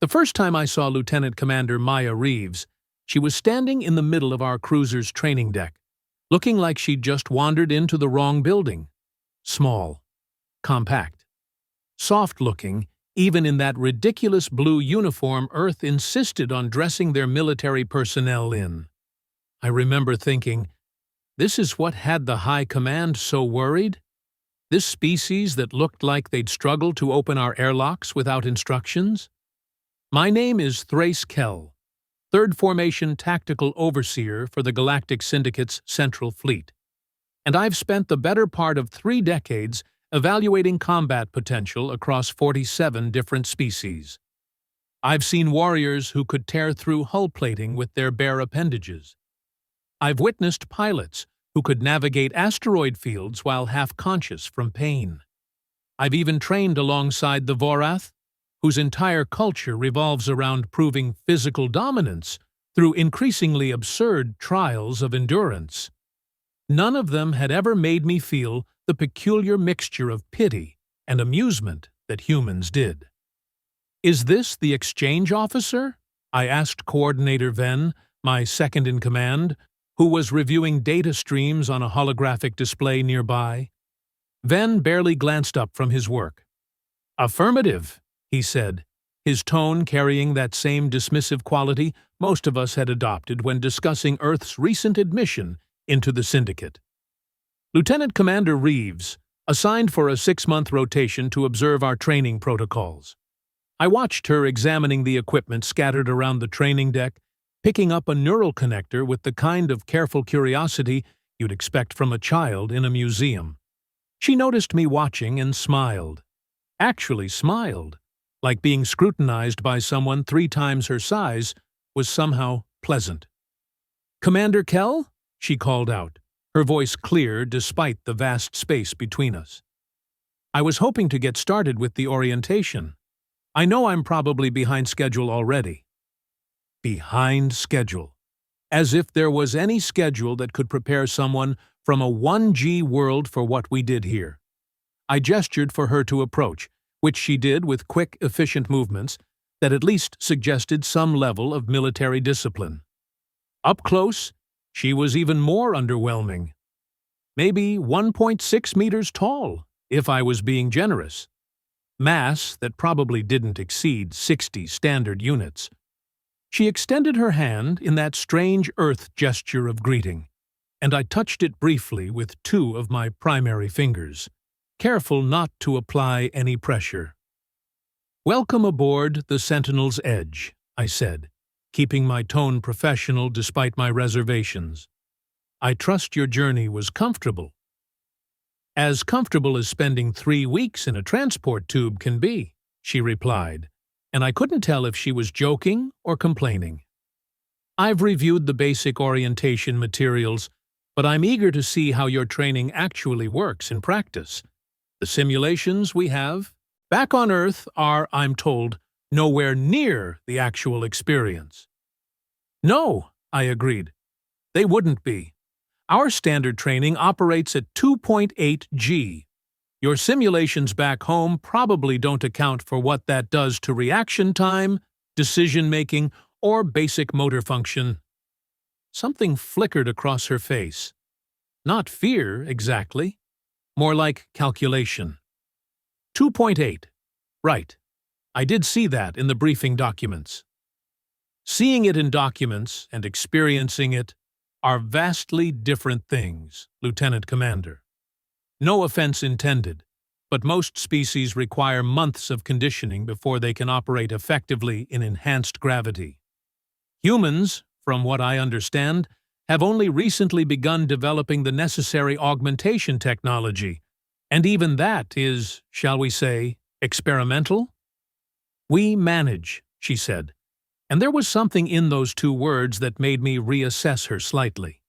The first time I saw Lieutenant Commander Maya Reeves, she was standing in the middle of our cruiser's training deck, looking like she'd just wandered into the wrong building. Small, compact, soft-looking, even in that ridiculous blue uniform Earth insisted on dressing their military personnel in. I remember thinking, this is what had the High Command so worried? This species that looked like they'd struggle to open our airlocks without instructions? My name is Thrace Kell, 3rd Formation Tactical Overseer for the Galactic Syndicate's Central Fleet, and I've spent the better part of 3 decades evaluating combat potential across 47 different species. I've seen warriors who could tear through hull plating with their bare appendages. I've witnessed pilots who could navigate asteroid fields while half-conscious from pain. I've even trained alongside the Vorath, whose entire culture revolves around proving physical dominance through increasingly absurd trials of endurance. None of them had ever made me feel the peculiar mixture of pity and amusement that humans did. "Is this the exchange officer?" I asked Coordinator Ven, my second-in-command, who was reviewing data streams on a holographic display nearby. Ven barely glanced up from his work. "Affirmative," he said, his tone carrying that same dismissive quality most of us had adopted when discussing Earth's recent admission into the Syndicate. Lieutenant Commander Reeves, assigned for a 6-month rotation to observe our training protocols. I watched her examining the equipment scattered around the training deck, picking up a neural connector with the kind of careful curiosity you'd expect from a child in a museum. She noticed me watching and smiled. Actually smiled, like being scrutinized by someone 3 times her size was somehow pleasant. "Commander Kell?" she called out, her voice clear despite the vast space between us. "I was hoping to get started with the orientation. I know I'm probably behind schedule already." Behind schedule. As if there was any schedule that could prepare someone from a 1G world for what we did here. I gestured for her to approach, which she did with quick, efficient movements that at least suggested some level of military discipline. Up close, she was even more underwhelming. Maybe 1.6 meters tall, if I was being generous. Mass that probably didn't exceed 60 standard units. She extended her hand in that strange Earth gesture of greeting, and I touched it briefly with 2 of my primary fingers, careful not to apply any pressure. "Welcome aboard the Sentinel's Edge," I said, keeping my tone professional despite my reservations. "I trust your journey was comfortable." "As comfortable as spending 3 weeks in a transport tube can be," she replied, and I couldn't tell if she was joking or complaining. "I've reviewed the basic orientation materials, but I'm eager to see how your training actually works in practice. The simulations we have back on Earth are, I'm told, nowhere near the actual experience." "No," I agreed. "They wouldn't be. Our standard training operates at 2.8 G. Your simulations back home probably don't account for what that does to reaction time, decision-making, or basic motor function." Something flickered across her face. Not fear, exactly. More like calculation. 2.8. Right. I did see that in the briefing documents. Seeing it in documents and experiencing it are vastly different things, Lieutenant Commander. No offense intended, but most species require months of conditioning before they can operate effectively in enhanced gravity. Humans, from what I understand, have only recently begun developing the necessary augmentation technology, and even that is, shall we say, experimental? "We manage," she said, and there was something in those 2 words that made me reassess her slightly.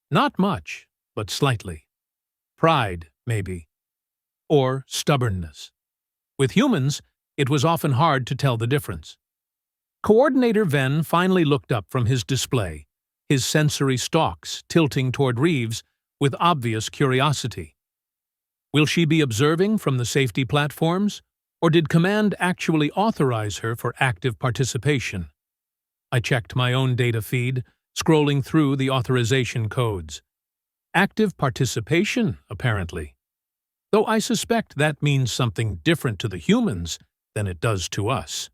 Not much, but slightly. Pride, maybe. Or stubbornness. With humans, it was often hard to tell the difference. Coordinator Ven finally looked up from his display, his sensory stalks tilting toward Reeves with obvious curiosity. "Will she be observing from the safety platforms, Or did Command actually authorize her for active participation? I checked my own data feed, scrolling through the authorization codes. Active participation, apparently. Though I suspect that means something different to the humans than it does to us.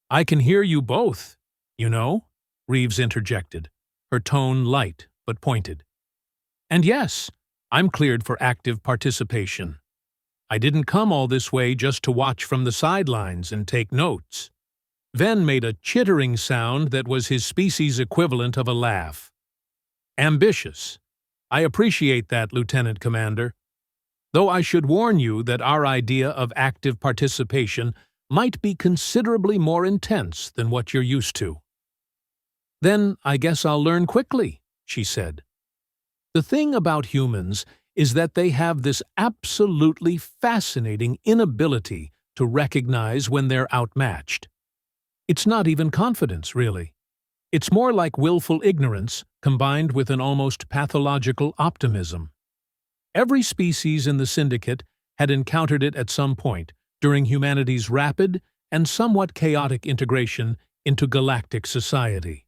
I can hear you both, you know, Reeves interjected, her tone light but pointed. And yes, I'm cleared for active participation. I didn't come all this way just to watch from the sidelines and take notes. Ven made a chittering sound that was his species' equivalent of a laugh. Ambitious. I appreciate that, Lieutenant Commander. Though I should warn you that our idea of active participation might be considerably more intense than what you're used to. Then I guess I'll learn quickly, she said. The thing about humans is that they have this absolutely fascinating inability to recognize when they're outmatched. It's not even confidence, really. It's more like willful ignorance combined with an almost pathological optimism. Every species in the Syndicate had encountered it at some point during humanity's rapid and somewhat chaotic integration into galactic society.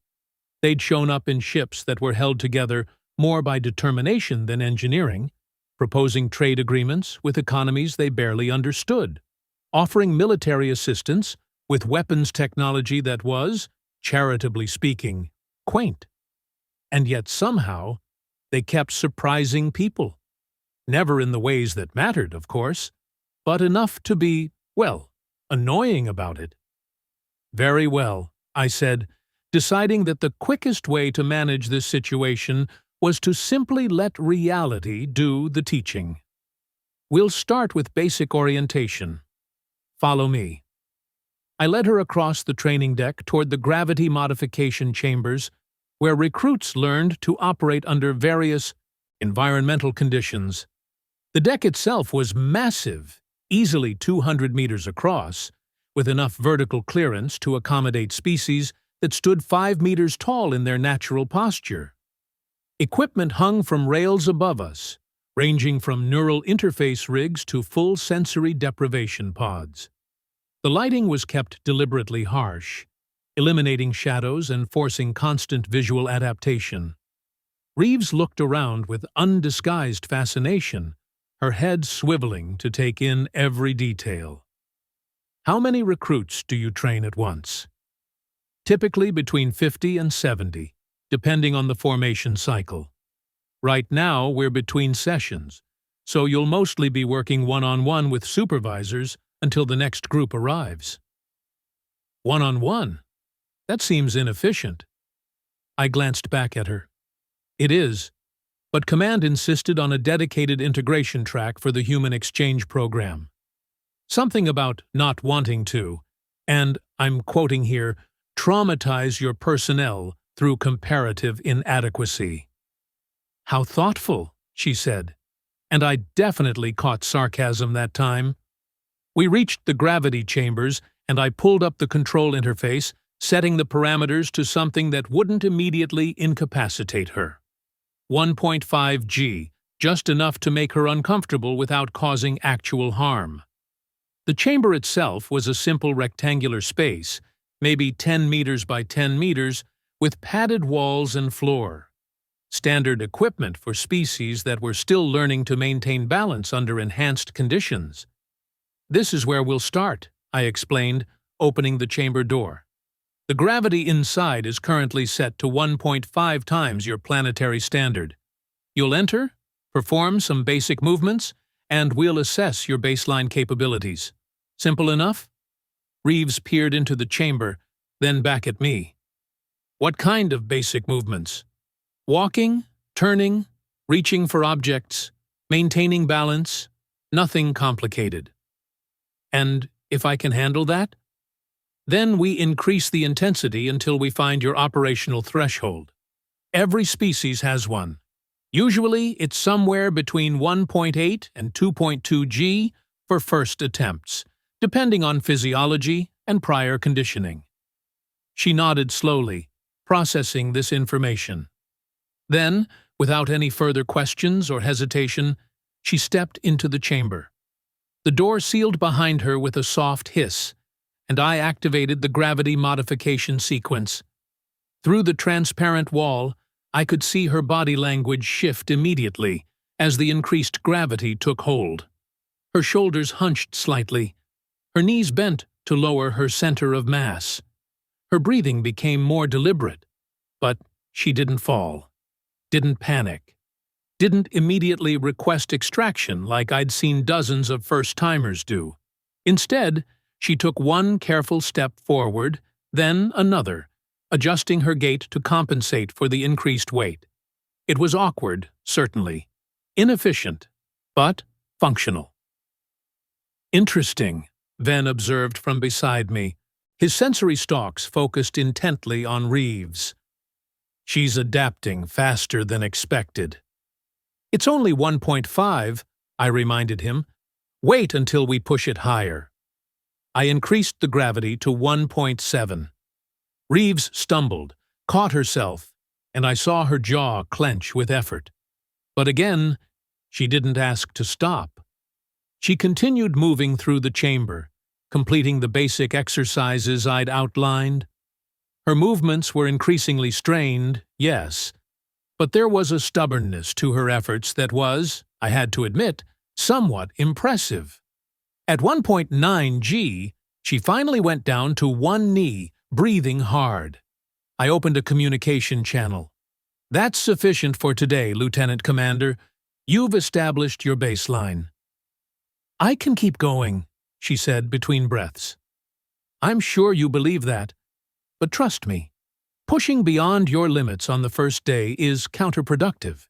They'd shown up in ships that were held together more by determination than engineering, proposing trade agreements with economies they barely understood, offering military assistance with weapons technology that was, charitably speaking, quaint. And yet somehow, they kept surprising people. Never in the ways that mattered, of course, but enough to be, well, annoying about it. Very well, I said, deciding that the quickest way to manage this situation was to simply let reality do the teaching. We'll start with basic orientation. Follow me. I led her across the training deck toward the gravity modification chambers, where recruits learned to operate under various environmental conditions. The deck itself was massive, easily 200 meters across, with enough vertical clearance to accommodate species that stood 5 meters tall in their natural posture. Equipment hung from rails above us, ranging from neural interface rigs to full sensory deprivation pods. The lighting was kept deliberately harsh, eliminating shadows and forcing constant visual adaptation. Reeves looked around with undisguised fascination, her head swiveling to take in every detail. How many recruits do you train at once? Typically between 50 and 70, depending on the formation cycle. Right now, we're between sessions, so you'll mostly be working one-on-one with supervisors until the next group arrives. One-on-one? That seems inefficient. I glanced back at her. It is, but Command insisted on a dedicated integration track for the human exchange program. Something about not wanting to, and, I'm quoting here, traumatize your personnel through comparative inadequacy. How thoughtful, she said, and I definitely caught sarcasm that time. We reached the gravity chambers, and I pulled up the control interface, setting the parameters to something that wouldn't immediately incapacitate her. 1.5 G, just enough to make her uncomfortable without causing actual harm. The chamber itself was a simple rectangular space, maybe 10 meters by 10 meters, with padded walls and floor. Standard equipment for species that were still learning to maintain balance under enhanced conditions. This is where we'll start, I explained, opening the chamber door. The gravity inside is currently set to 1.5 times your planetary standard. You'll enter, perform some basic movements, and we'll assess your baseline capabilities. Simple enough? Reeves peered into the chamber, then back at me. What kind of basic movements? Walking, turning, reaching for objects, maintaining balance, nothing complicated. And if I can handle that? Then we increase the intensity until we find your operational threshold. Every species has one. Usually, it's somewhere between 1.8 and 2.2 G for first attempts, depending on physiology and prior conditioning. She nodded slowly, processing this information. Then, without any further questions or hesitation, she stepped into the chamber. The door sealed behind her with a soft hiss, and I activated the gravity modification sequence. Through the transparent wall, I could see her body language shift immediately as the increased gravity took hold. Her shoulders hunched slightly, her knees bent to lower her center of mass. Her breathing became more deliberate, but she didn't fall, didn't panic, didn't immediately request extraction like I'd seen dozens of first-timers do. Instead, she took one careful step forward, then another, adjusting her gait to compensate for the increased weight. It was awkward, certainly, inefficient, but functional. "Interesting," Ven observed from beside me, his sensory stalks focused intently on Reeves. "She's adapting faster than expected." "It's only 1.5, I reminded him. "Wait until we push it higher." I increased the gravity to 1.7. Reeves stumbled, caught herself, and I saw her jaw clench with effort. But again, she didn't ask to stop. She continued moving through the chamber, completing the basic exercises I'd outlined. Her movements were increasingly strained, yes, but there was a stubbornness to her efforts that was, I had to admit, somewhat impressive. At 1.9 G, she finally went down to one knee, breathing hard. I opened a communication channel. "That's sufficient for today, Lieutenant Commander. You've established your baseline." "I can keep going," she said between breaths. "I'm sure you believe that. But trust me, pushing beyond your limits on the first day is counterproductive.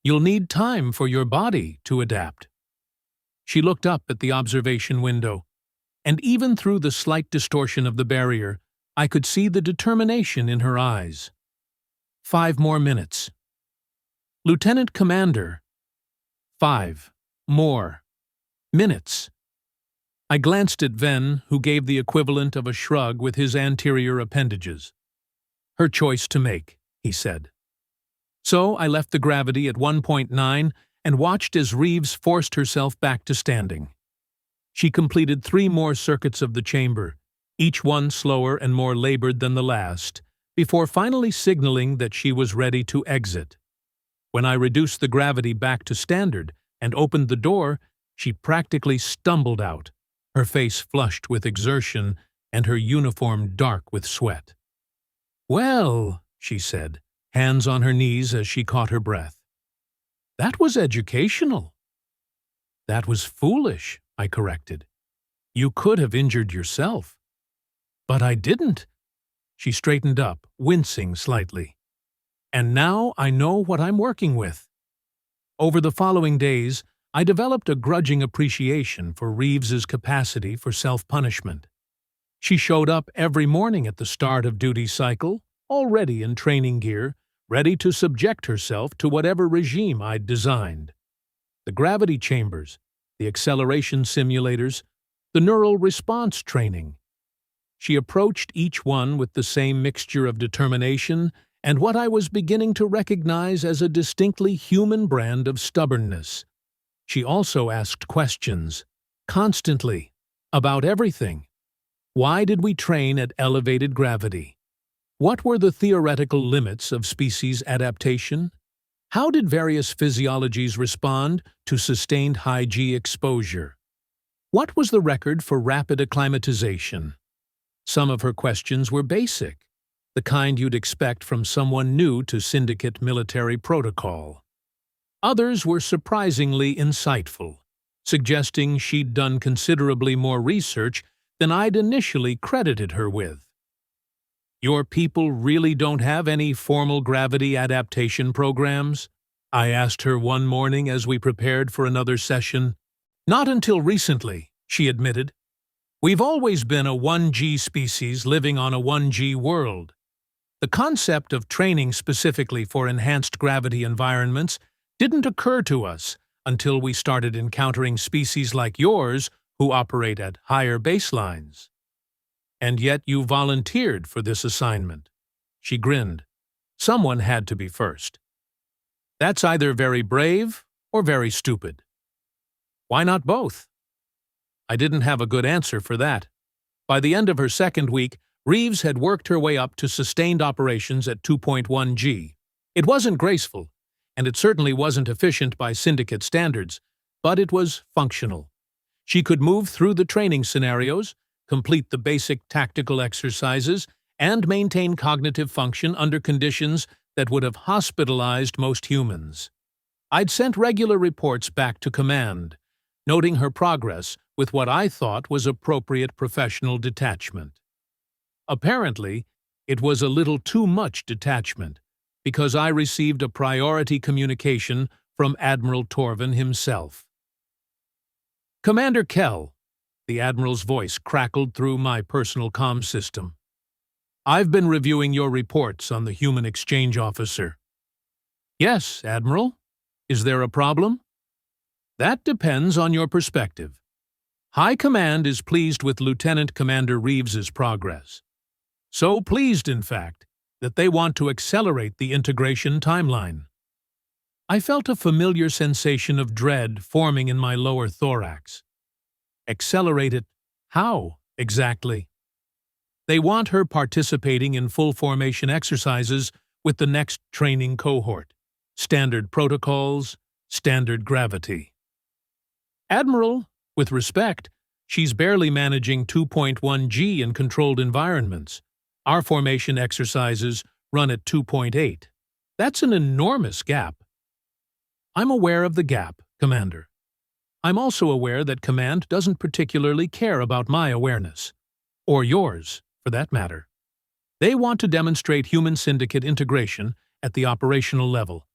You'll need time for your body to adapt." She looked up at the observation window, and even through the slight distortion of the barrier, I could see the determination in her eyes. 5 more minutes. "Lieutenant Commander." 5 more minutes. I glanced at Ven, who gave the equivalent of a shrug with his anterior appendages. "Her choice to make," he said. So I left the gravity at 1.9 and watched as Reeves forced herself back to standing. She completed 3 more circuits of the chamber, each one slower and more labored than the last, before finally signaling that she was ready to exit. When I reduced the gravity back to standard and opened the door, she practically stumbled out, her face flushed with exertion and her uniform dark with sweat. "Well," she said, hands on her knees as she caught her breath. "That was educational." "That was foolish," I corrected. "You could have injured yourself." "But I didn't." She straightened up, wincing slightly. "And now I know what I'm working with." Over the following days, I developed a grudging appreciation for Reeves's capacity for self-punishment. She showed up every morning at the start of duty cycle, already in training gear, ready to subject herself to whatever regime I'd designed. The gravity chambers, the acceleration simulators, the neural response training. She approached each one with the same mixture of determination and what I was beginning to recognize as a distinctly human brand of stubbornness. She also asked questions, constantly, about everything. Why did we train at elevated gravity? What were the theoretical limits of species adaptation? How did various physiologies respond to sustained high G exposure? What was the record for rapid acclimatization? Some of her questions were basic, the kind you'd expect from someone new to syndicate military protocol. Others were surprisingly insightful, suggesting she'd done considerably more research than I'd initially credited her with. "Your people really don't have any formal gravity adaptation programs?" I asked her one morning as we prepared for another session. "Not until recently," she admitted. "We've always been a 1G species living on a 1G world. The concept of training specifically for enhanced gravity environments didn't occur to us until we started encountering species like yours who operate at higher baselines. And yet you volunteered for this assignment." She grinned. "Someone had to be first. That's either very brave or very stupid." "Why not both?" I didn't have a good answer for that. By the end of her second week, Reeves had worked her way up to sustained operations at 2.1 G. It wasn't graceful, and it certainly wasn't efficient by syndicate standards, but it was functional. She could move through the training scenarios, complete the basic tactical exercises, and maintain cognitive function under conditions that would have hospitalized most humans. I'd sent regular reports back to command, noting her progress with what I thought was appropriate professional detachment. Apparently, it was a little too much detachment, because I received a priority communication from Admiral Torven himself. "Commander Kell," the Admiral's voice crackled through my personal comm system. "I've been reviewing your reports on the human exchange officer." "Yes, Admiral. Is there a problem?" "That depends on your perspective. High Command is pleased with Lieutenant Commander Reeves's progress. So pleased, in fact, that they want to accelerate the integration timeline." I felt a familiar sensation of dread forming in my lower thorax. Accelerate it? How, exactly? "They want her participating in full formation exercises with the next training cohort. Standard protocols, standard gravity." "Admiral, with respect, she's barely managing 2.1 G in controlled environments. Our formation exercises run at 2.8. That's an enormous gap." "I'm aware of the gap, Commander. I'm also aware that Command doesn't particularly care about my awareness. Or yours, for that matter. They want to demonstrate human syndicate integration at the operational level,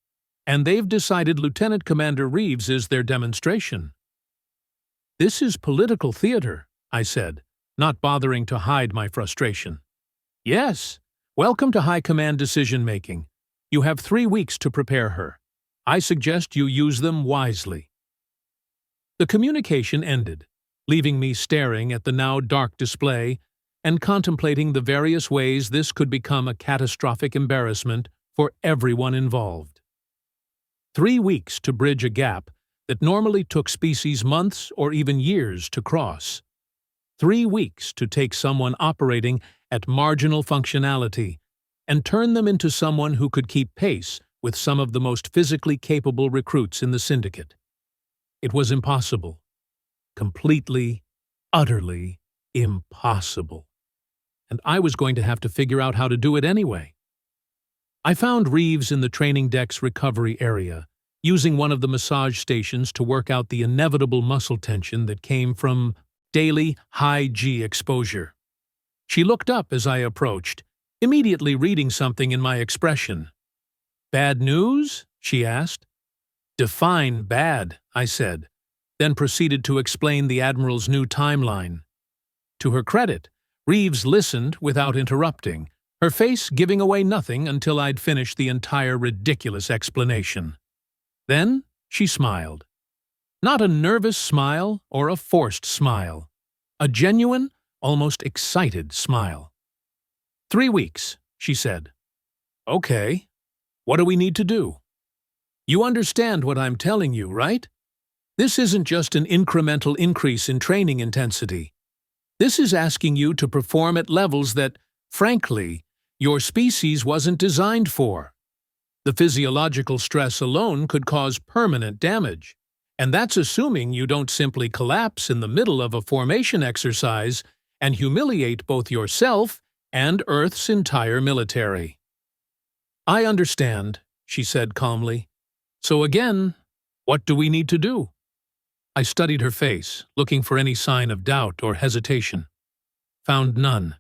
and they've decided Lieutenant Commander Reeves is their demonstration." "This is political theater," I said, not bothering to hide my frustration. "Yes. Welcome to High Command decision-making. You have 3 weeks to prepare her. I suggest you use them wisely." The communication ended, leaving me staring at the now dark display and contemplating the various ways this could become a catastrophic embarrassment for everyone involved. 3 weeks to bridge a gap that normally took species months or even years to cross. 3 weeks to take someone operating at marginal functionality and turn them into someone who could keep pace with some of the most physically capable recruits in the syndicate. It was impossible. Completely, utterly impossible. And I was going to have to figure out how to do it anyway. I found Reeves in the training deck's recovery area, using one of the massage stations to work out the inevitable muscle tension that came from daily high-G exposure. She looked up as I approached, immediately reading something in my expression. "Bad news?" she asked. "Define bad," I said, then proceeded to explain the Admiral's new timeline. To her credit, Reeves listened without interrupting, her face giving away nothing until I'd finished the entire ridiculous explanation. Then she smiled. Not a nervous smile or a forced smile. A genuine, almost excited smile. 3 weeks, she said. "Okay. What do we need to do?" "You understand what I'm telling you, right? This isn't just an incremental increase in training intensity. This is asking you to perform at levels that, frankly, your species wasn't designed for. The physiological stress alone could cause permanent damage, and that's assuming you don't simply collapse in the middle of a formation exercise and humiliate both yourself and Earth's entire military." "I understand," she said calmly. "So again, what do we need to do?" I studied her face, looking for any sign of doubt or hesitation. Found none.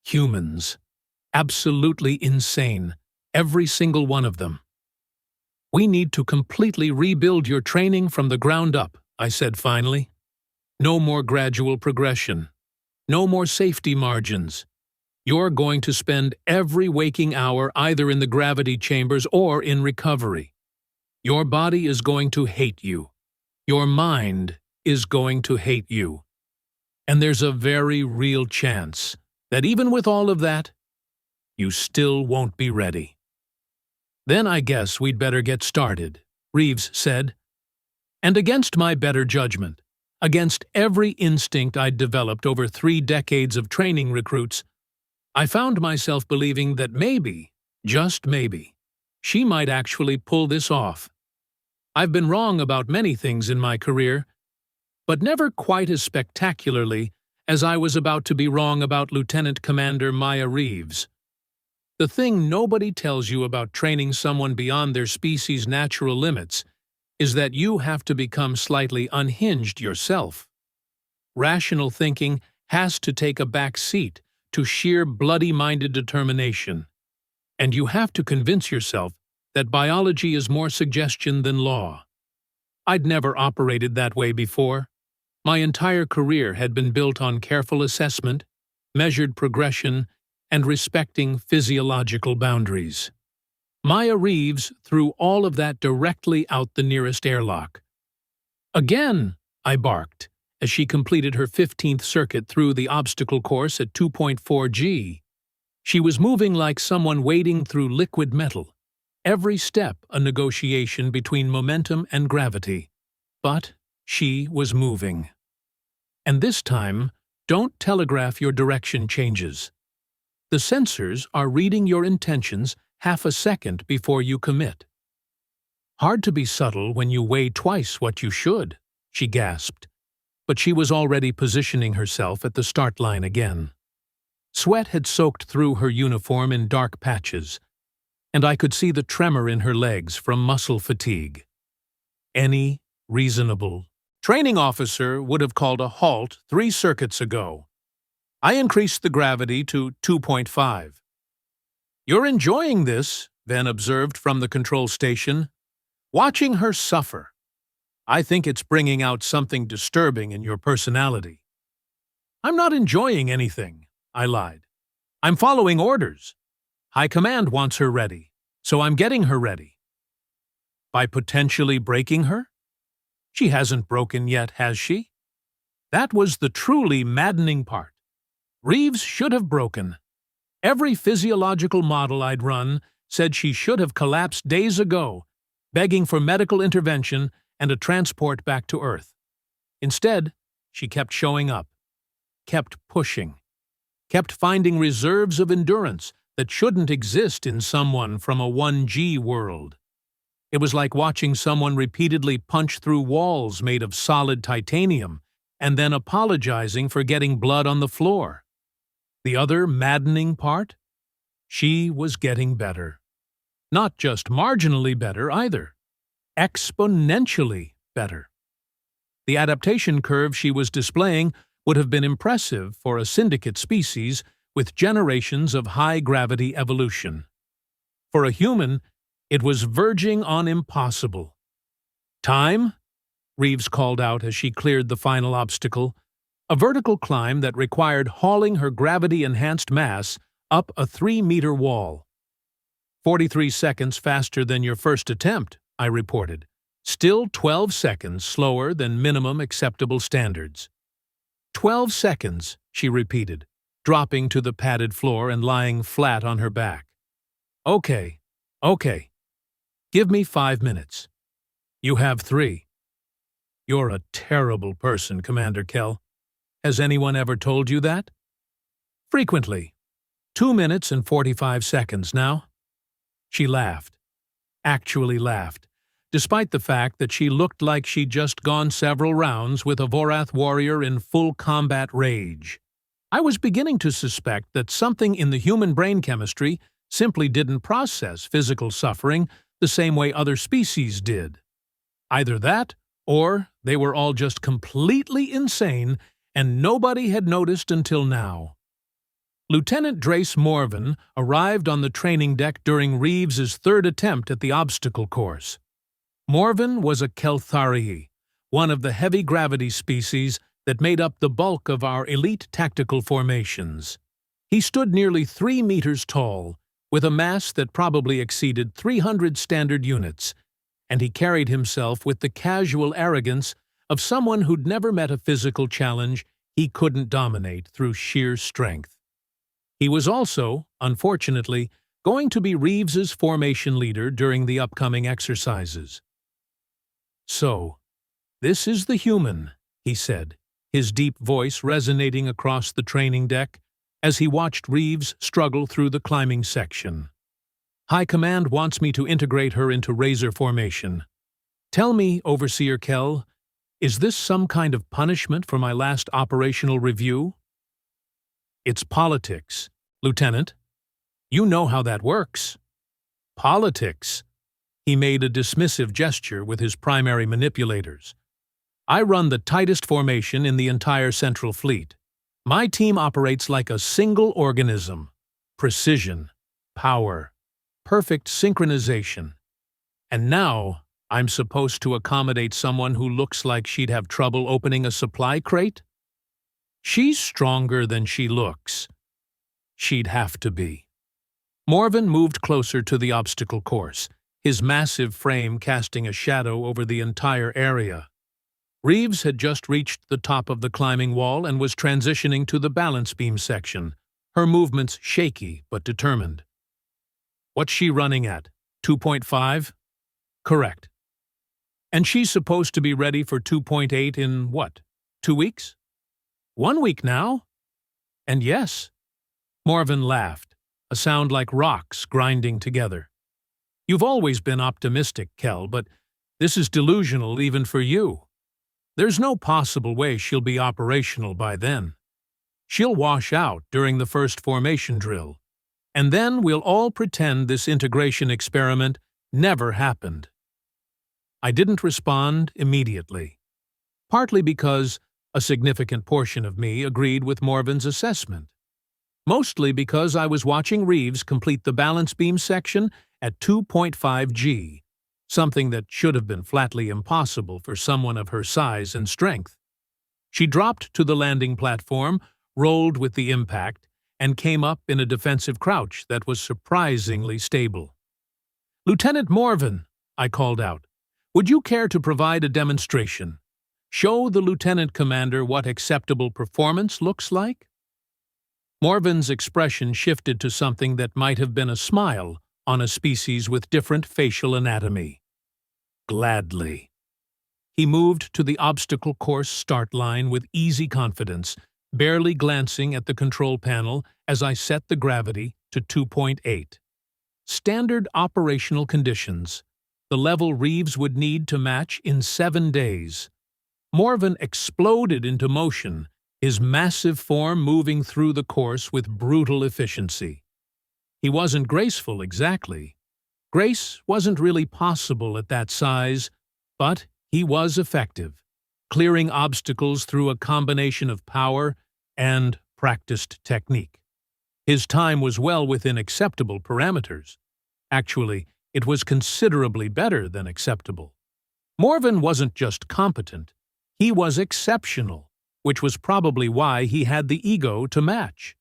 Humans. Absolutely insane. Every single one of them. "We need to completely rebuild your training from the ground up," I said finally. "No more gradual progression. No more safety margins. You're going to spend every waking hour either in the gravity chambers or in recovery. Your body is going to hate you. Your mind is going to hate you. And there's a very real chance that even with all of that, you still won't be ready." "Then I guess we'd better get started," Reeves said. And against my better judgment, Against every instinct I'd developed over 3 decades of training recruits, I found myself believing that maybe, just maybe, she might actually pull this off. I've been wrong about many things in my career, but never quite as spectacularly as I was about to be wrong about Lieutenant Commander Maya Reeves. The thing nobody tells you about training someone beyond their species' natural limits is that you have to become slightly unhinged yourself. Rational thinking has to take a back seat to sheer bloody-minded determination, and you have to convince yourself that biology is more suggestion than law. I'd never operated that way before. My entire career had been built on careful assessment, measured progression, and respecting physiological boundaries. Maya Reeves threw all of that directly out the nearest airlock. "Again!" I barked, as she completed her 15th circuit through the obstacle course at 2.4 G. She was moving like someone wading through liquid metal, every step a negotiation between momentum and gravity. But she was moving. And this time, don't telegraph your direction changes. The sensors are reading your intentions half a second before you commit. "Hard to be subtle when you weigh twice what you should," she gasped, but she was already positioning herself at the start line again. Sweat had soaked through her uniform in dark patches, and I could see the tremor in her legs from muscle fatigue. Any reasonable training officer would have called a halt 3 circuits ago. I increased the gravity to 2.5. "You're enjoying this," Ven observed from the control station. "Watching her suffer. I think it's bringing out something disturbing in your personality." "I'm not enjoying anything," I lied. "I'm following orders. High Command wants her ready, so I'm getting her ready." "By potentially breaking her? She hasn't broken yet, has she?" That was the truly maddening part. Reeves should have broken. Every physiological model I'd run said she should have collapsed days ago, begging for medical intervention and a transport back to Earth. Instead, she kept showing up, kept pushing, kept finding reserves of endurance that shouldn't exist in someone from a 1G world. It was like watching someone repeatedly punch through walls made of solid titanium and then apologizing for getting blood on the floor. The other maddening part? She was getting better. Not just marginally better either. Exponentially better. The adaptation curve she was displaying would have been impressive for a syndicate species with generations of high-gravity evolution. For a human, it was verging on impossible. "Time?" Reeves called out as she cleared the final obstacle, a vertical climb that required hauling her gravity-enhanced mass up a 3-meter wall. 43 seconds faster than your first attempt, I reported. Still 12 seconds slower than minimum acceptable standards. 12 seconds, she repeated, dropping to the padded floor and lying flat on her back. Okay. Give me 5 minutes. You have 3. You're a terrible person, Commander Kell. Has anyone ever told you that? Frequently. 2 minutes and 45 seconds now. She laughed. Actually laughed, despite the fact that she looked like she'd just gone several rounds with a Vorath warrior in full combat rage. I was beginning to suspect that something in the human brain chemistry simply didn't process physical suffering the same way other species did. Either that, or they were all just completely insane and nobody had noticed until now. Lieutenant Thrace Morven arrived on the training deck during Reeves's 3rd attempt at the obstacle course. Morven was a Keltharii, one of the heavy gravity species that made up the bulk of our elite tactical formations. He stood nearly 3 meters tall, with a mass that probably exceeded 300 standard units, and he carried himself with the casual arrogance of someone who'd never met a physical challenge he couldn't dominate through sheer strength. He was also, unfortunately, going to be Reeves's formation leader during the upcoming exercises. So, this is the human, he said, his deep voice resonating across the training deck as he watched Reeves struggle through the climbing section. High Command wants me to integrate her into Razor formation. Tell me, Overseer Kell, is this some kind of punishment for my last operational review? It's politics, Lieutenant. You know how that works. Politics. He made a dismissive gesture with his primary manipulators. I run the tightest formation in the entire Central Fleet. My team operates like a single organism. Precision, power, perfect synchronization. And now, I'm supposed to accommodate someone who looks like she'd have trouble opening a supply crate? She's stronger than she looks. She'd have to be. Morven moved closer to the obstacle course, his massive frame casting a shadow over the entire area. Reeves had just reached the top of the climbing wall and was transitioning to the balance beam section, her movements shaky but determined. What's she running at? 2.5? Correct. And she's supposed to be ready for 2.8 in what? 2 weeks? 1 week now? And yes. Morven laughed, a sound like rocks grinding together. You've always been optimistic, Kell, but this is delusional even for you. There's no possible way she'll be operational by then. She'll wash out during the first formation drill, and then we'll all pretend this integration experiment never happened. I didn't respond immediately, partly because a significant portion of me agreed with Morven's assessment, mostly because I was watching Reeves complete the balance beam section at 2.5 G, something that should have been flatly impossible for someone of her size and strength. She dropped to the landing platform, rolled with the impact, and came up in a defensive crouch that was surprisingly stable. "Lieutenant Morven," I called out, "would you care to provide a demonstration? Show the Lieutenant Commander what acceptable performance looks like?" Morven's expression shifted to something that might have been a smile on a species with different facial anatomy. Gladly. He moved to the obstacle course start line with easy confidence, barely glancing at the control panel as I set the gravity to 2.8. Standard operational conditions, the level Reeves would need to match in 7 days. Morven exploded into motion, his massive form moving through the course with brutal efficiency. He wasn't graceful exactly. Grace wasn't really possible at that size, but he was effective, clearing obstacles through a combination of power and practiced technique. His time was well within acceptable parameters. Actually, it was considerably better than acceptable. Morven wasn't just competent, he was exceptional, which was probably why he had the ego to match.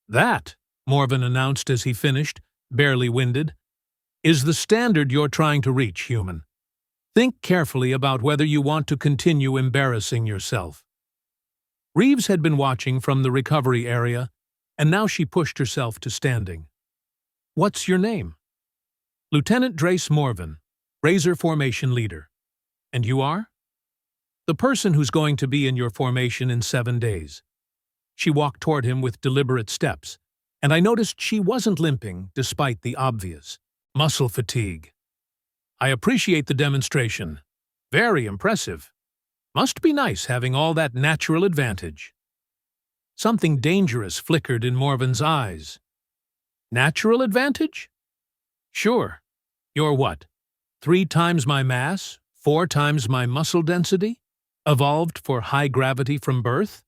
"That," Morven announced as he finished, barely winded, "is the standard you're trying to reach, human. Think carefully about whether you want to continue embarrassing yourself." Reeves had been watching from the recovery area, and now she pushed herself to standing. "What's your name?" "Lieutenant Thrace Morven, Razor Formation Leader. And you are?" "The person who's going to be in your formation in 7 days." She walked toward him with deliberate steps, and I noticed she wasn't limping despite the obvious muscle fatigue. "I appreciate the demonstration. Very impressive. Must be nice having all that natural advantage." Something dangerous flickered in Morven's eyes. "Natural advantage? Sure. You're what? 3 times my mass, 4 times my muscle density? Evolved for high gravity from birth?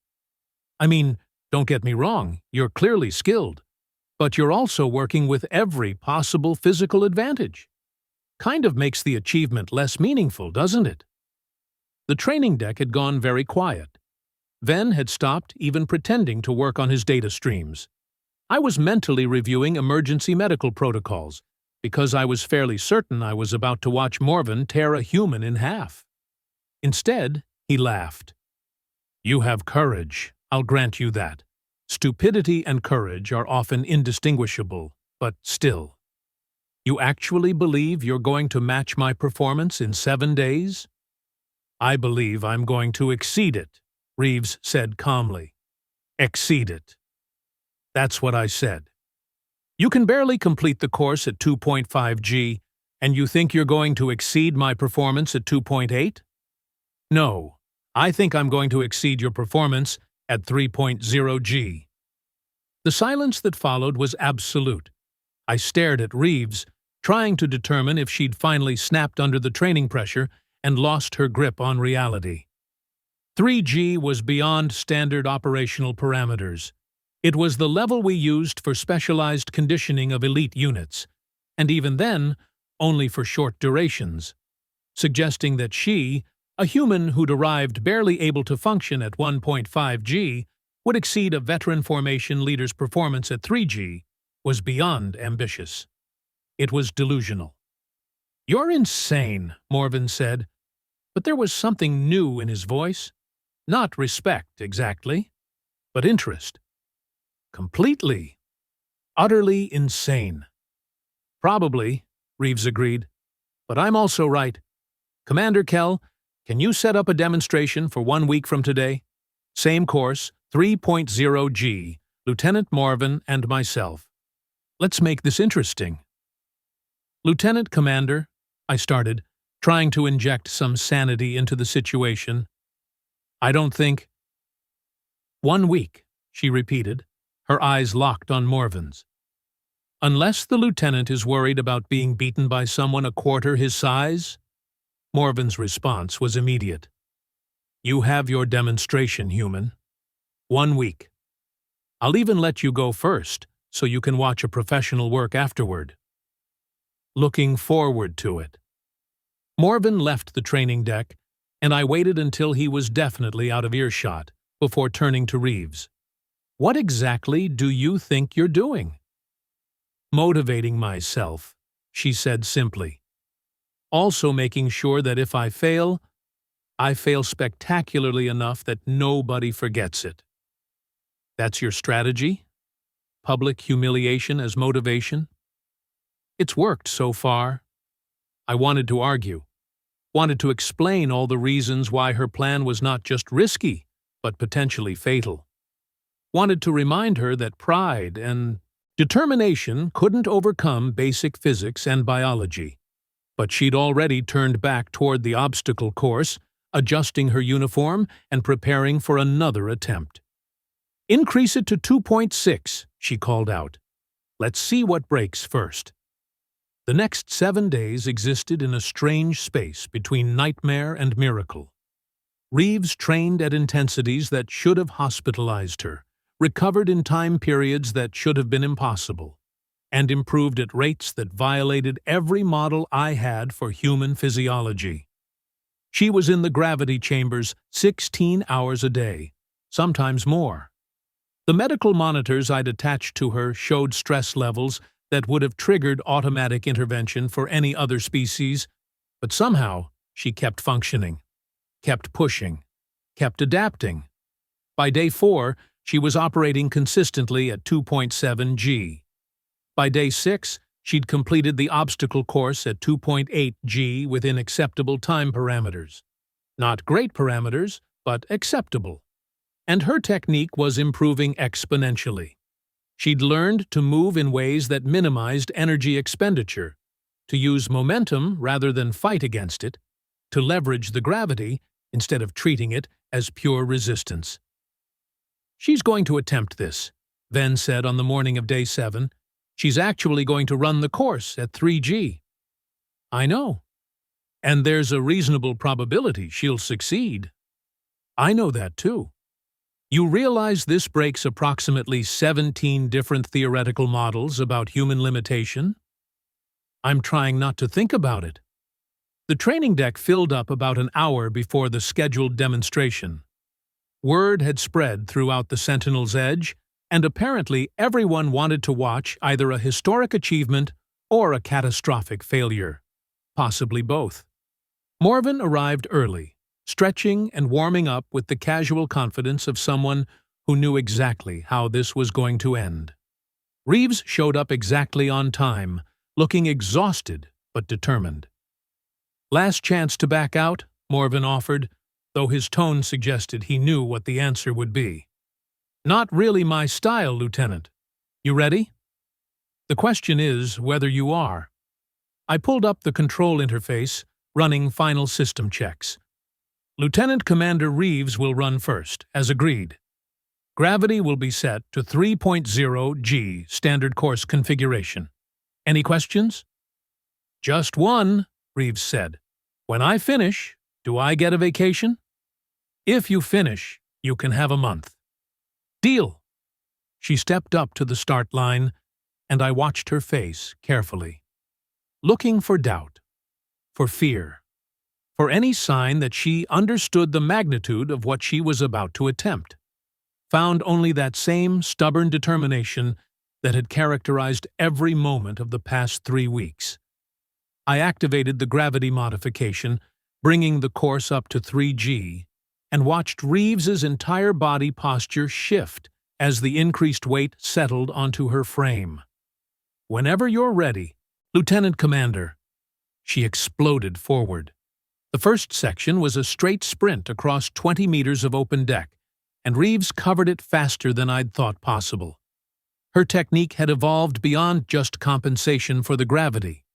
I mean, don't get me wrong, you're clearly skilled, but you're also working with every possible physical advantage. Kind of makes the achievement less meaningful, doesn't it?" The training deck had gone very quiet. Ven had stopped even pretending to work on his data streams. I was mentally reviewing emergency medical protocols, because I was fairly certain I was about to watch Morven tear a human in half. Instead, he laughed. "You have courage, I'll grant you that. Stupidity and courage are often indistinguishable, but still. You actually believe you're going to match my performance in 7 days?" I believe I'm going to exceed it, Reeves said calmly. Exceed it. That's what I said. You can barely complete the course at 2.5 G, and you think you're going to exceed my performance at 2.8? No, I think I'm going to exceed your performance at 3.0 G. The silence that followed was absolute. I stared at Reeves, trying to determine if she'd finally snapped under the training pressure and lost her grip on reality. 3G was beyond standard operational parameters. It was the level we used for specialized conditioning of elite units, and even then, only for short durations, suggesting that she, a human who'd arrived barely able to function at 1.5 G, would exceed a veteran formation leader's performance at 3G, was beyond ambitious. It was delusional. You're insane, Morven said, but there was something new in his voice. Not respect, exactly, but interest. Completely, utterly insane. Probably, Reeves agreed, but I'm also right. Commander Kell, can you set up a demonstration for 1 week from today? Same course, 3.0 G, Lieutenant Morven and myself. Let's make this interesting. Lieutenant Commander, I started, trying to inject some sanity into the situation. I don't think... 1 week, she repeated, her eyes locked on Morven's. Unless the lieutenant is worried about being beaten by someone a quarter his size? Morven's response was immediate. You have your demonstration, human. 1 week. I'll even let you go first, so you can watch a professional work afterward. Looking forward to it. Morven left the training deck, and I waited until he was definitely out of earshot before turning to Reeves. What exactly do you think you're doing? Motivating myself, she said simply. Also making sure that if I fail spectacularly enough that nobody forgets it. That's your strategy? Public humiliation as motivation? It's worked so far. I wanted to argue, wanted to explain all the reasons why her plan was not just risky, but potentially fatal. Wanted to remind her that pride and determination couldn't overcome basic physics and biology. But she'd already turned back toward the obstacle course, adjusting her uniform and preparing for another attempt. Increase it to 2.6, she called out. Let's see what breaks first. The next 7 days existed in a strange space between nightmare and miracle. Reeves trained at intensities that should have hospitalized her, recovered in time periods that should have been impossible, and improved at rates that violated every model I had for human physiology. She was in the gravity chambers 16 hours a day, sometimes more. The medical monitors I'd attached to her showed stress levels that would have triggered automatic intervention for any other species, but somehow she kept functioning, kept pushing, kept adapting. By day 4, she was operating consistently at 2.7 G. By day 6, she'd completed the obstacle course at 2.8 G within acceptable time parameters. Not great parameters, but acceptable. And her technique was improving exponentially. She'd learned to move in ways that minimized energy expenditure, to use momentum rather than fight against it, to leverage the gravity instead of treating it as pure resistance. She's going to attempt this, Ven said on the morning of day 7. She's actually going to run the course at 3G. I know. And there's a reasonable probability she'll succeed. I know that too. You realize this breaks approximately 17 different theoretical models about human limitation? I'm trying not to think about it. The training deck filled up about an hour before the scheduled demonstration. Word had spread throughout the Sentinel's Edge, and apparently everyone wanted to watch either a historic achievement or a catastrophic failure. Possibly both. Morven arrived early, stretching and warming up with the casual confidence of someone who knew exactly how this was going to end. Reeves showed up exactly on time, looking exhausted but determined. Last chance to back out, Morven offered, though his tone suggested he knew what the answer would be. Not really my style, Lieutenant. You ready? The question is whether you are. I pulled up the control interface, running final system checks. Lieutenant Commander Reeves will run first, as agreed. Gravity will be set to 3.0 G, standard course configuration. Any questions? Just one, Reeves said. When I finish, do I get a vacation? If you finish, you can have a month. Deal. She stepped up to the start line, and I watched her face carefully, looking for doubt, for fear, for any sign that she understood the magnitude of what she was about to attempt. Found only that same stubborn determination that had characterized every moment of the past 3 weeks. I activated the gravity modification, bringing the course up to 3G, and watched Reeves's entire body posture shift as the increased weight settled onto her frame. Whenever you're ready, Lieutenant Commander. She exploded forward. The first section was a straight sprint across 20 meters of open deck, and Reeves covered it faster than I'd thought possible. Her technique had evolved beyond just compensation for the gravity.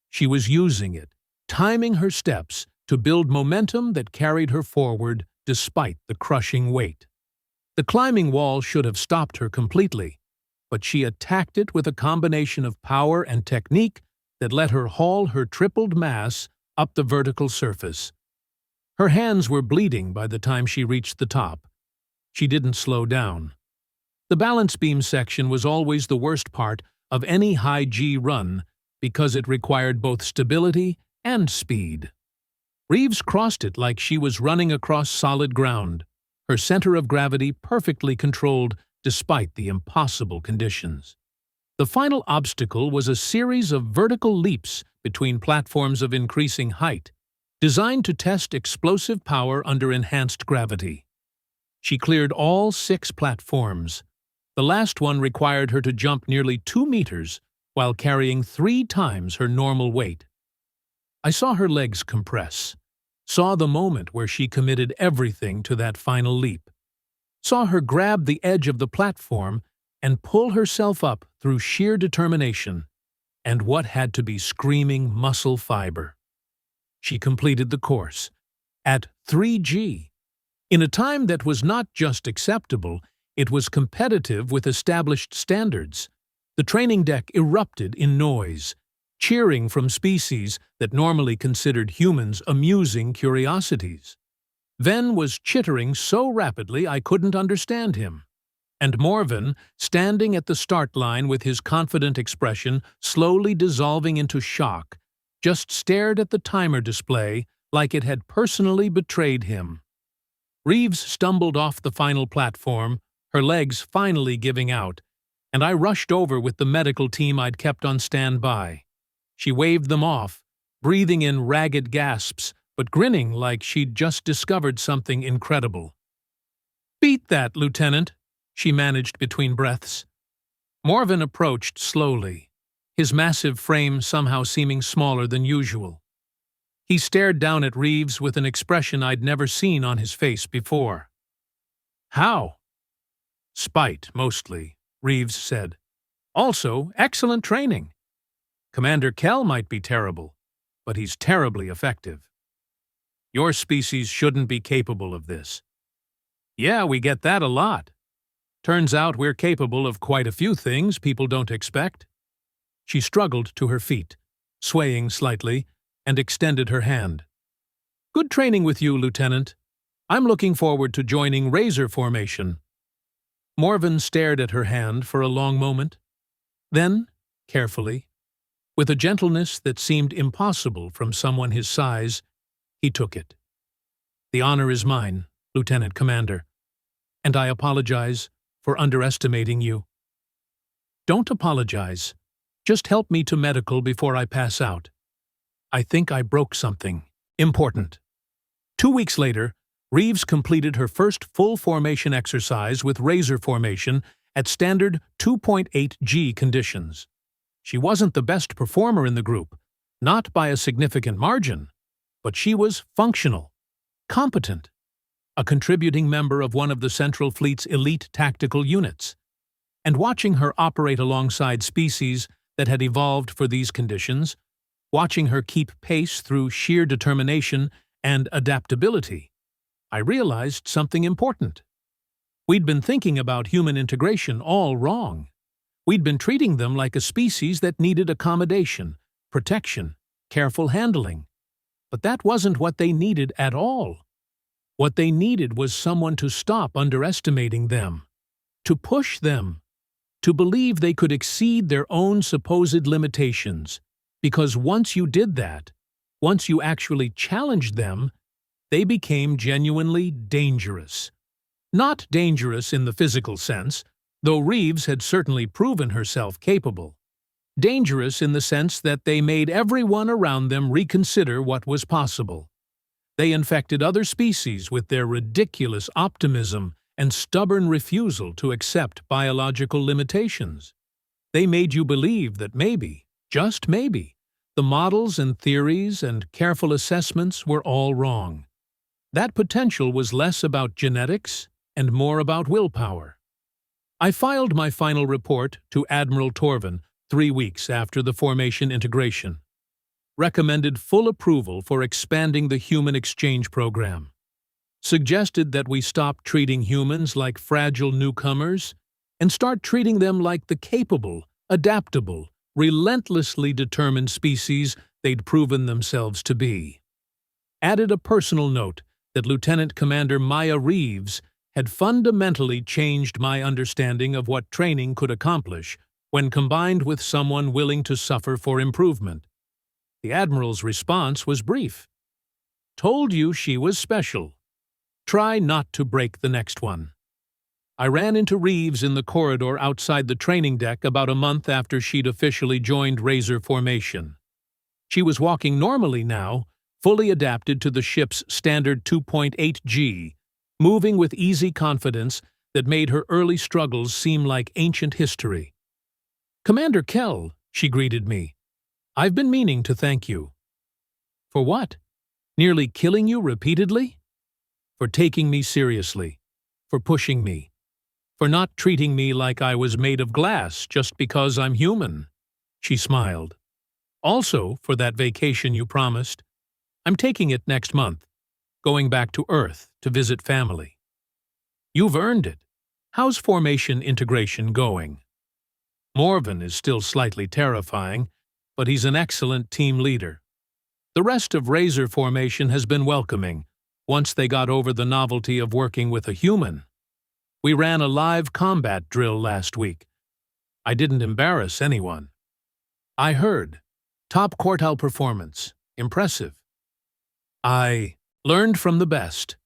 She was using it, timing her steps to build momentum that carried her forward despite the crushing weight. The climbing wall should have stopped her completely, but she attacked it with a combination of power and technique that let her haul her tripled mass up the vertical surface. Her hands were bleeding by the time she reached the top. She didn't slow down. The balance beam section was always the worst part of any high-G run because it required both stability and speed. Reeves crossed it like she was running across solid ground, her center of gravity perfectly controlled despite the impossible conditions. The final obstacle was a series of vertical leaps between platforms of increasing height, designed to test explosive power under enhanced gravity. She cleared all 6 platforms. The last one required her to jump nearly 2 meters while carrying 3 times her normal weight. I saw her legs compress, saw the moment where she committed everything to that final leap, saw her grab the edge of the platform and pull herself up through sheer determination and what had to be screaming muscle fiber. She completed the course at 3G. In a time that was not just acceptable, it was competitive with established standards. The training deck erupted in noise, cheering from species that normally considered humans amusing curiosities. Ven was chittering so rapidly I couldn't understand him, and Morven, standing at the start line with his confident expression slowly dissolving into shock, just stared at the timer display like it had personally betrayed him. Reeves stumbled off the final platform, her legs finally giving out, and I rushed over with the medical team I'd kept on standby. She waved them off, breathing in ragged gasps, but grinning like she'd just discovered something incredible. "Beat that, Lieutenant," she managed between breaths. Morven approached slowly, his massive frame somehow seeming smaller than usual. He stared down at Reeves with an expression I'd never seen on his face before. "How?" "Spite, mostly," Reeves said. "Also, excellent training. Commander Kell might be terrible, but he's terribly effective. Your species shouldn't be capable of this." "Yeah, we get that a lot. Turns out we're capable of quite a few things people don't expect." She struggled to her feet, swaying slightly, and extended her hand. "Good training with you, Lieutenant. I'm looking forward to joining Razor Formation." Morven stared at her hand for a long moment. Then, carefully, with a gentleness that seemed impossible from someone his size, he took it. "The honor is mine, Lieutenant Commander, and I apologize for underestimating you." "Don't apologize. Just help me to medical before I pass out. I think I broke something important." 2 weeks later, Reeves completed her first full formation exercise with Razor Formation at standard 2.8G conditions. She wasn't the best performer in the group, not by a significant margin, but she was functional. competent, a contributing member of one of the Central Fleet's elite tactical units, and watching her operate alongside species that had evolved for these conditions, watching her keep pace through sheer determination and adaptability, I realized something important. We'd been thinking about human integration all wrong. We'd been treating them like a species that needed accommodation, protection, careful handling. But that wasn't what they needed at all. What they needed was someone to stop underestimating them, to push them, to believe they could exceed their own supposed limitations, because once you did that, once you actually challenged them, they became genuinely dangerous. Not dangerous in the physical sense, though Reeves had certainly proven herself capable. Dangerous in the sense that they made everyone around them reconsider what was possible. They infected other species with their ridiculous optimism and stubborn refusal to accept biological limitations. They made you believe that maybe, just maybe, the models and theories and careful assessments were all wrong. That potential was less about genetics and more about willpower. I filed my final report to Admiral Torven 3 weeks after the formation integration. Recommended full approval for expanding the human exchange program. Suggested that we stop treating humans like fragile newcomers and start treating them like the capable, adaptable, relentlessly determined species they'd proven themselves to be. Added a personal note that Lieutenant Commander Maya Reeves had fundamentally changed my understanding of what training could accomplish when combined with someone willing to suffer for improvement. The Admiral's response was brief. Told you she was special. Try not to break the next one. I ran into Reeves in the corridor outside the training deck about a month after she'd officially joined Razor formation. She was walking normally now, fully adapted to the ship's standard 2.8G, moving with easy confidence that made her early struggles seem like ancient history. "Commander Kell," she greeted me. "I've been meaning to thank you." "For what? Nearly killing you repeatedly?" "For taking me seriously. For pushing me. For not treating me like I was made of glass just because I'm human." She smiled. "Also, for that vacation you promised. I'm taking it next month. Going back to Earth to visit family." "You've earned it. How's formation integration going?" "Morven is still slightly terrifying, but he's an excellent team leader. The rest of Razor formation has been welcoming, once they got over the novelty of working with a human. We ran a live combat drill last week. I didn't embarrass anyone." "I heard. Top quartile performance. Impressive." "I learned from the best."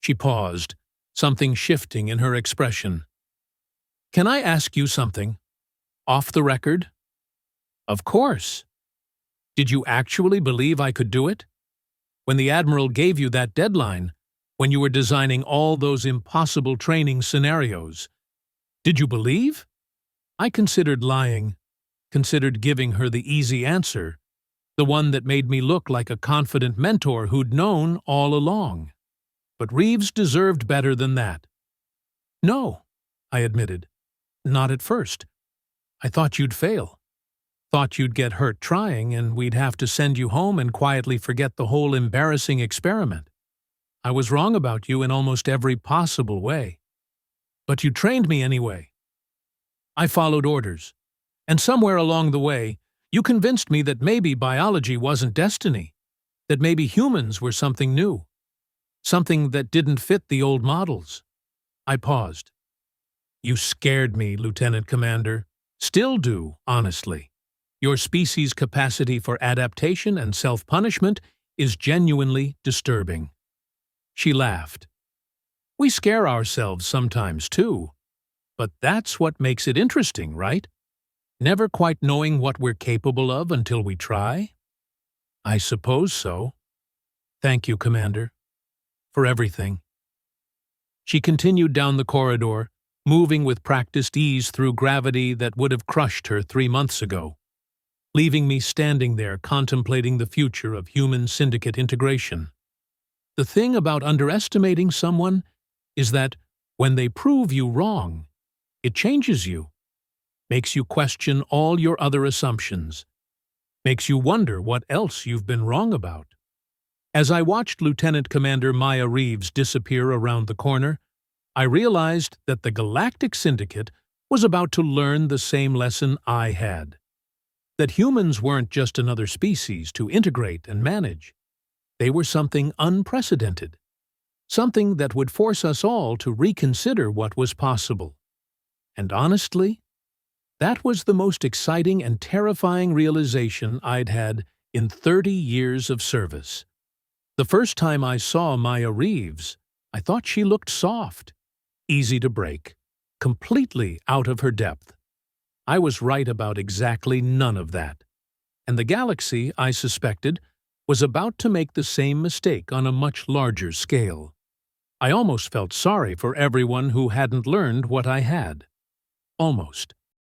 She paused, something shifting in her expression. "Can I ask you something? Off the record?" "Of course." "Did you actually believe I could do it? When the Admiral gave you that deadline, when you were designing all those impossible training scenarios, did you believe?" I considered lying, considered giving her the easy answer, the one that made me look like a confident mentor who'd known all along. But Reeves deserved better than that. "No," I admitted. "Not at first. I thought you'd fail. Thought you'd get hurt trying and we'd have to send you home and quietly forget the whole embarrassing experiment. I was wrong about you in almost every possible way. But you trained me anyway. I followed orders. And somewhere along the way, you convinced me that maybe biology wasn't destiny, that maybe humans were something new, something that didn't fit the old models." I paused. "You scared me, Lieutenant Commander. Still do, honestly. Your species' capacity for adaptation and self-punishment is genuinely disturbing." She laughed. "We scare ourselves sometimes, too. But that's what makes it interesting, right? Never quite knowing what we're capable of until we try?" "I suppose so. Thank you, Commander, for everything." She continued down the corridor, moving with practiced ease through gravity that would have crushed her 3 months ago, leaving me standing there contemplating the future of human syndicate integration. The thing about underestimating someone is that when they prove you wrong, it changes you, makes you question all your other assumptions, makes you wonder what else you've been wrong about. As I watched Lieutenant Commander Maya Reeves disappear around the corner, I realized that the Galactic Syndicate was about to learn the same lesson I had. That humans weren't just another species to integrate and manage. They were something unprecedented, something that would force us all to reconsider what was possible. And honestly, that was the most exciting and terrifying realization I'd had in 30 years of service. The first time I saw Maya Reeves, I thought she looked soft, easy to break, completely out of her depth. I was right about exactly none of that. And the galaxy, I suspected, was about to make the same mistake on a much larger scale. I almost felt sorry for everyone who hadn't learned what I had. Almost.